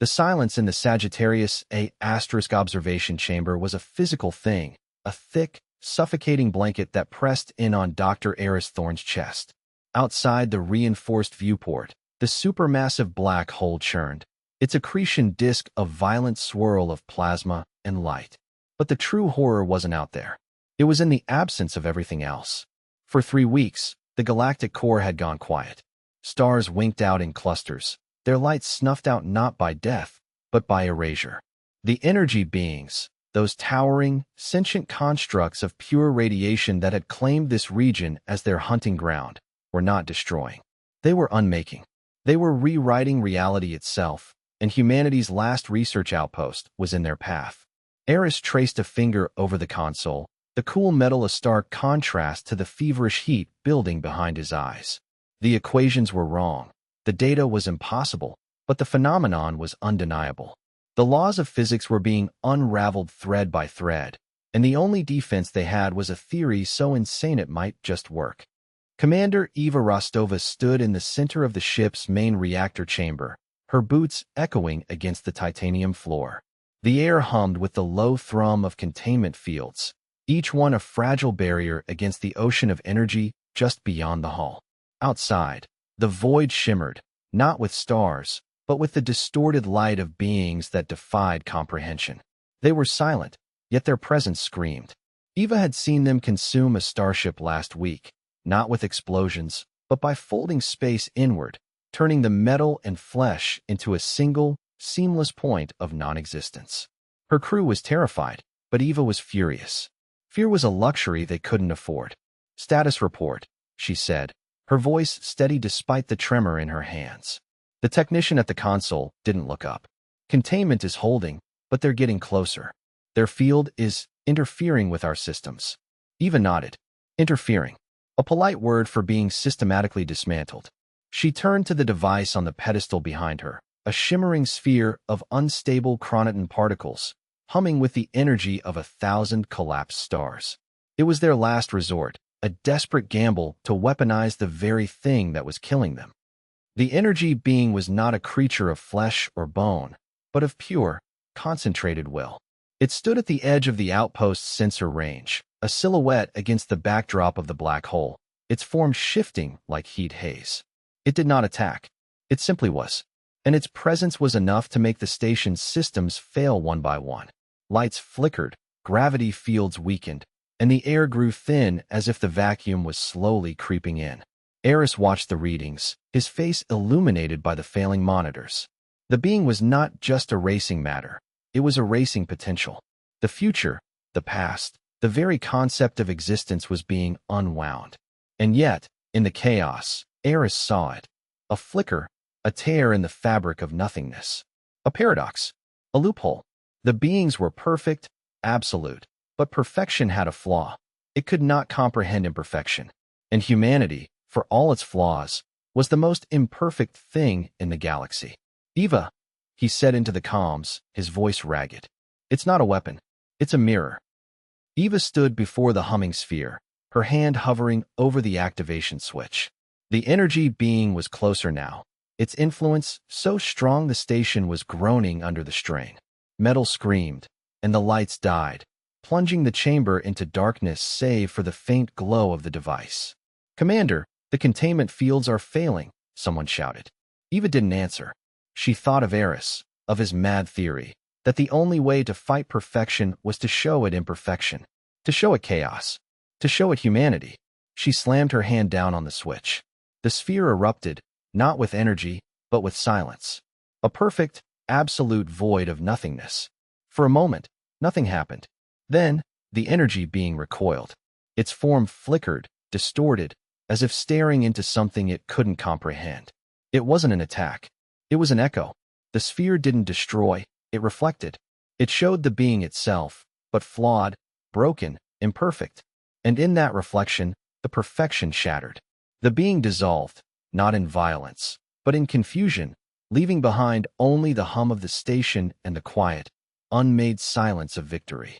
The silence in the Sagittarius A** observation chamber was a physical thing, a thick, suffocating blanket that pressed in on Dr. Eris Thorne's chest. Outside the reinforced viewport, the supermassive black hole churned, its accretion disk a violent swirl of plasma and light. But the true horror wasn't out there. It was in the absence of everything else. For 3 weeks, the galactic core had gone quiet. Stars winked out in clusters, their lights snuffed out not by death, but by erasure. The energy beings, those towering, sentient constructs of pure radiation that had claimed this region as their hunting ground, were not destroying. They were unmaking. They were rewriting reality itself, and humanity's last research outpost was in their path. Eris traced a finger over the console, the cool metal a stark contrast to the feverish heat building behind his eyes. The equations were wrong. The data was impossible, but the phenomenon was undeniable. The laws of physics were being unraveled thread by thread, and the only defense they had was a theory so insane it might just work. Commander Eva Rostova stood in the center of the ship's main reactor chamber, her boots echoing against the titanium floor. The air hummed with the low thrum of containment fields, each one a fragile barrier against the ocean of energy just beyond the hull. Outside, the void shimmered, not with stars, but with the distorted light of beings that defied comprehension. They were silent, yet their presence screamed. Eva had seen them consume a starship last week, not with explosions, but by folding space inward, turning the metal and flesh into a single, seamless point of non-existence. Her crew was terrified, but Eva was furious. Fear was a luxury they couldn't afford. "Status report," she said, her voice steady despite the tremor in her hands. The technician at the console didn't look up. "Containment is holding, but they're getting closer. Their field is interfering with our systems." Eva nodded. Interfering. A polite word for being systematically dismantled. She turned to the device on the pedestal behind her, a shimmering sphere of unstable chronoton particles, humming with the energy of 1,000 collapsed stars. It was their last resort, a desperate gamble to weaponize the very thing that was killing them. The energy being was not a creature of flesh or bone, but of pure, concentrated will. It stood at the edge of the outpost's sensor range, a silhouette against the backdrop of the black hole, its form shifting like heat haze. It did not attack. It simply was. And its presence was enough to make the station's systems fail one by one. Lights flickered, gravity fields weakened, and the air grew thin as if the vacuum was slowly creeping in. Eris watched the readings, his face illuminated by the failing monitors. The being was not just erasing matter. It was erasing potential. The future, the past, the very concept of existence was being unwound. And yet, in the chaos, Eris saw it. A flicker, a tear in the fabric of nothingness. A paradox. A loophole. The beings were perfect, absolute, but perfection had a flaw. It could not comprehend imperfection. And humanity, for all its flaws, was the most imperfect thing in the galaxy. "Eva," he said into the comms, his voice ragged. "It's not a weapon. It's a mirror." Eva stood before the humming sphere, her hand hovering over the activation switch. The energy being was closer now, its influence so strong the station was groaning under the strain. Metal screamed, and the lights died, plunging the chamber into darkness save for the faint glow of the device. "Commander, the containment fields are failing," someone shouted. Eva didn't answer. She thought of Eris, of his mad theory, that the only way to fight perfection was to show it imperfection, to show it chaos, to show it humanity. She slammed her hand down on the switch. The sphere erupted, not with energy, but with silence. A perfect, absolute void of nothingness. For a moment, nothing happened. Then, the energy being recoiled. Its form flickered, distorted, as if staring into something it couldn't comprehend. It wasn't an attack. It was an echo. The sphere didn't destroy, it reflected. It showed the being itself, but flawed, broken, imperfect. And in that reflection, the perfection shattered. The being dissolved, not in violence, but in confusion, leaving behind only the hum of the station and the quiet, unmade silence of victory.